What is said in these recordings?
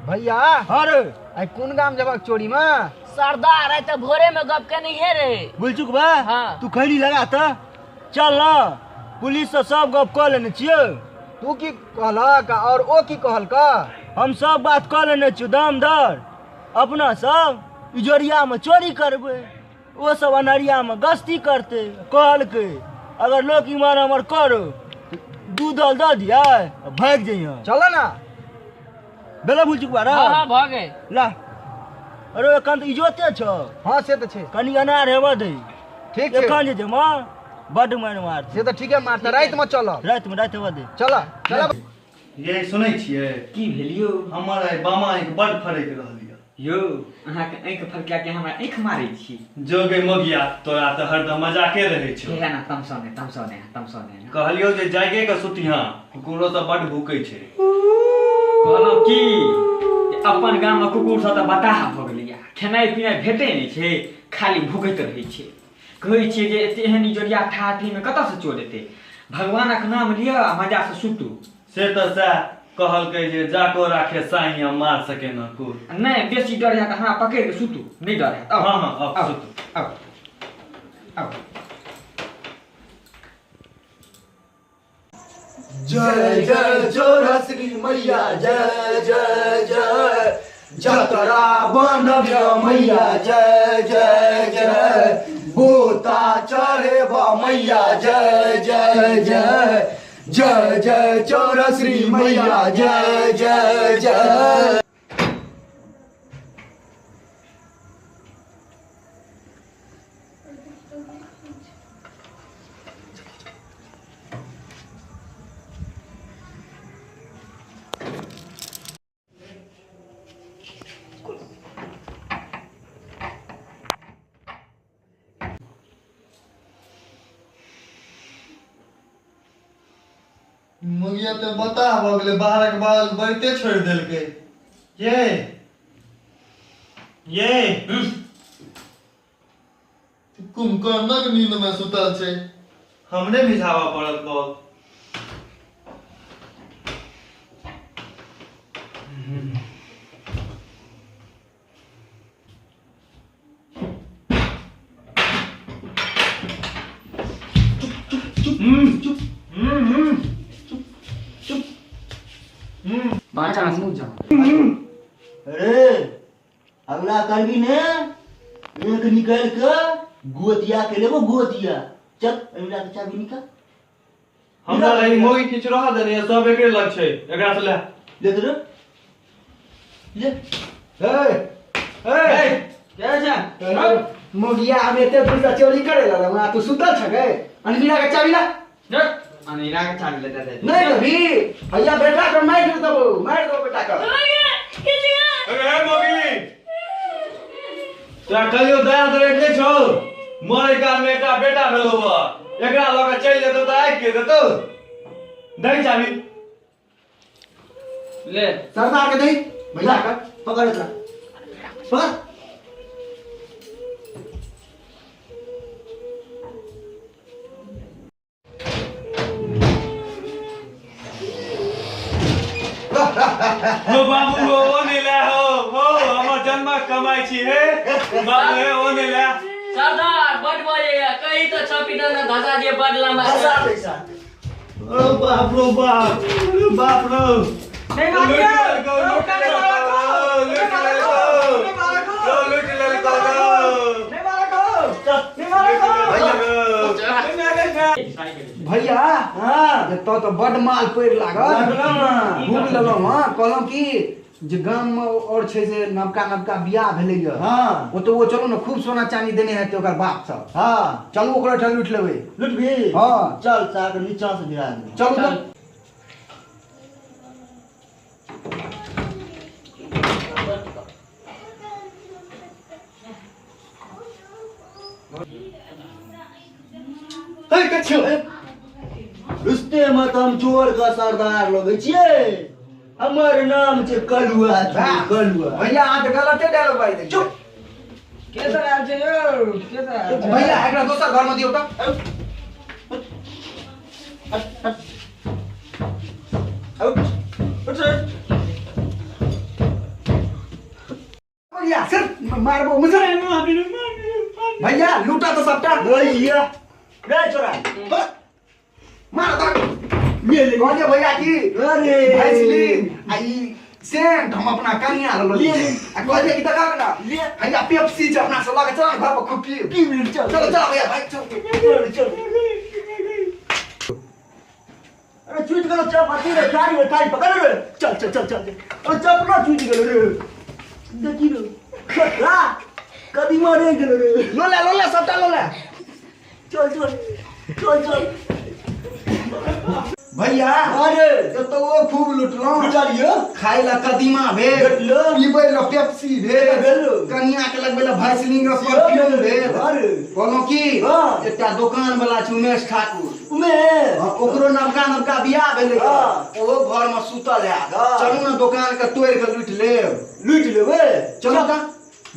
भैया अरे आई कौन गाम जबक चोरी में सरदार है तो भोरे में गप के नहीं है रे। बुलचुक बा हाँ। तू खैली लगा था चल ना पुलिस से सब गप कह लेने छियै। तू की कहलक और ओ की कहलक? हम सब बात कह लेने छियै दामदार। अपना सब इजोरिया में चोरी करबे, वो सब अनरिया में गश्ती करते। कहलके अगर लोग ईमान हमर करो दूध दे दिया भाग जाइए। चलो ना बेला बुलचुक बा हाँ भागे ला। अरे एखन तो इजोते छ। हाँ से तो छे। कनी अनार हेबा दे ठीक छे। एखन जे छै मां बड मार से तो ठीक है मारता। रात में चलो। रात में हेबा दे। चलो चलो। ये सुनै छियै की भेलियो हमर आइ बामा आँखि बड फरैक रहल यो अहाँके आँखि फरका के हमरा आँखि मारै छी। जोगे मगिया तोरा तऽ हरदम मजाके रहै छौ। हेरा ना तमसने कहलियो जे जागे के सुतिहा कुकुरो तऽ बड भूकै छै। कहलहुँ की जे अपन गाम में कुकुर सब तऽ बताह भऽ गेलैया, खेनाइ पिनाइ भेटै नहि छै, खाली भूकैत रहै छै। कहै छियै जे एते एहन इजोरिया ठाठी में कतऽ से चोर एतै। भगवानक नाम लिअ आ मजा से सुतू। से तऽ सएह कहलकै जे जाको राखे साइन या मार सके न को। नहीं बेसी डर है तो हाँ पकड़ के सुतू, नहीं डर है। हाँ हाँ अब सुतू। अब जय जय चोरश्री मैया जय जय जय जतरा बनव्य मैया जय जय जय गोता चढ़े मैया जय जय जय जय जय चोरश्री मैया जय जय जय। मुगिया तो बता भऽ गेलै, बाहरक बाल बैठे छोड़ देलकै। ये कुंभकर्णक नींद में सुतल छै। हमरे भिजावा पड़ल बॉल। बाचा मुंह जा। अरे अगला करबी ने एक निकल के गोतिया के लेबो गोतिया। चल अगला के चाबी निकाल। हमरा लई मोगी किछ रह देने सब एकरे लग छै। एकरा से ले ले तो ले ए क्या जा मोगिया हम एते दूर चोरी करे ला वहां तू सुतल छगे। अनबिना के चाबी ला। अनिरा के चाबी लेता थे। नहीं अभी भैया बेटा को मार दो बेटा को। अरे मोगी तोरा कहियो दया दरेक नै छौ। मरे काल में एकटा बेटा भेलौ बा, एकरा लग चलि जेतौ तऽ आइ के देतौ। दही चाबी ले सरदार के दही भैया का पकड़ एकरा पकड़। हो बाबू हो ओने ले हो हमर जन्मक कमाई छी हे बाबू हे ओने ले। सरदार बड़ बजेगा कहीं तो छपीटा ना धसा दिए बड़ लंबा। ओ बाप रो बाप बाप रो नहीं भैया हाँ तो बड माल पेड़ लागल भूख लगल। हाँ कहलौं कि जे गाम में और छै से नवका बियाह भेलै य। हाँ वो तो वो चलो ना खूब सोना चांदी देने है ओकर बाप सब। हाँ चलू ओकरा ठल लूट लेबै। लुट भी। हाँ चल साग नीचा से गिरा दे। चलू तो हे कछो रुस्ते मत हम चोर का सरदार लगे छियै। हमर नाम छै कलुआ कलुआ। भैया अहाँ तऽ गलते डायलॉग बाजि दै। चुप के सब आयल छै यौ के सब आयल छै? भैया एकरा दोसर घर में दियौ तऽ। मारबो मुझे भैया लूटा तो सबटा भैया रे छोरा मार दो ये ले कौन है भैया की अरे भाईसलीन आई सेंट हम अपना कनिया लो लिए आ कहले की तका ना भैया पेप्सी छ अपना से लगे चल घर पर खूब पी चल चलो चलो भैया भाई चल चल अरे चूत गलो चाप आती रे गाड़ी पकड़ रे चल चल चल चल अरे चाप ना चूत गलो रे देखी रे खतरा कदी मारे गलो रे लो ले सबटा लो ले चल चल चल चल भैया अरे ये तो वो खूब लुटलो लुटालियो खाई ला कदीमा भेल लुटलो पीबै ला पेप्सी भेल कनिया के लगबे ला भाईसलीन रो परफ्यूम भेल अरे कोनो की हां एकटा दुकान वाला छ उमेश ठाकुर उमेश ओकरो नवका बियाह भेलै हां ओहो घर में सुतल है चलू ना दुकान के तोड़ के लूट लेबे चलो का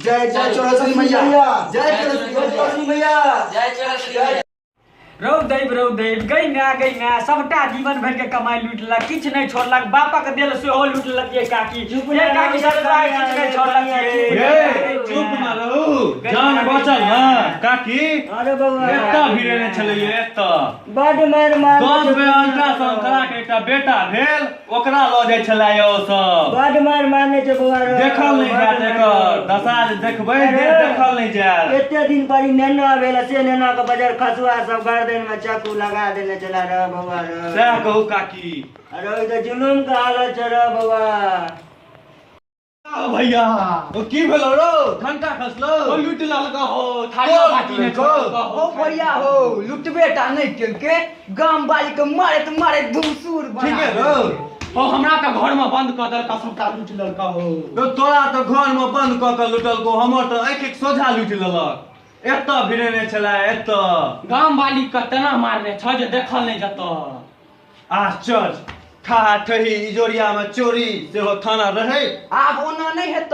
जय जय चौरसी मैया जय चौरसी मैया जय चरस रौ देव गई ना सबटा जीवन भर के कमाई लूटलक किछ नहीं छोड़लक बापक देल सेहो लूटलक ये काकी ये काकी सरकार किछ नहीं छोड़लक ए चुप ना रहू जान बचल ना काकी अरे बाबा एत्ता भिड़े ने छलै एत्ता बड मार गांव में अल्ट्रासाउंड करा के एकटा बेटा भेल ओकरा ल जाय छलै ओ सब बड मार मारने छै बाबा देखल नहीं जात एकर दशा देखबै देखल नहीं जात एते दिन पर नेना भेल से नेना के बाजार खसुआ सब गर्दन में चाकू लगा देने चला रे बाबा रे सह कहू काकी अरे ई त जुलुम का हालत छै रे बाबा भैया ओ की भेलो रो ठंडा खसलो ओ लूट ललका हो थाला बाटी ने को ओ भैया हो लुटबे टा नहीं केलके गाम वाली के मारे धुमसूर बना ठीक है रो ओ हमरा त घर में बंद क देलका सबटा लूट ललका हो तो तोरा तो घर में बंद क के लूटल को हमर तो एक एक सोझा लूट लेलक एत्ता भिड़े ने छलै एत्ता गांव वाली के तना मारने छ जे देखल नहीं जत आश्चर्य ठा ठही इजोरिया में चोरी सेहो थाना रहे आब ओना नहीं हेत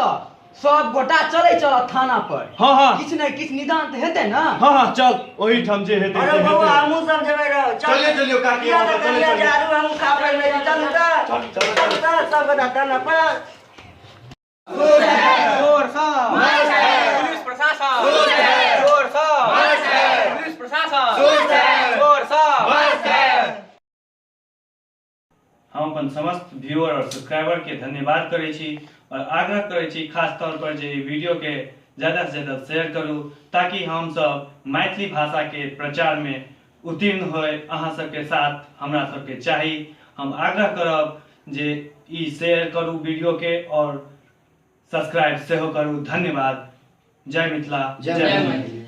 सब गोटा चले थाना पर हां हां किछ नहीं किछ निदान तो हेते ना हां हां चल ओही ठम जे हेते अरे बाबा हमहु सब जेबै रे चलिए काकी हम चलिए जारू हम खाबै में चल चल सब गोटा थाना पर चोर सब पुलिस प्रशासन चोर सब पुलिस प्रशासन चोर सब हम अपन समस्त व्यूअर और सब्सक्राइबर के धन्यवाद करै छी और आग्रह करै छी खास तौर पर जे वीडियो के ज्यादा से ज्यादा शेयर करू ताकि हम सब मैथिली भाषा के प्रचार में उत्तीर्ण होय अहाँ सबके साथ हमरा सबके चाही हम आग्रह करब जे ई शेयर करू वीडियो के और सब्सक्राइब सेहो करू धन्यवाद जय मिथिला जय मैथिली।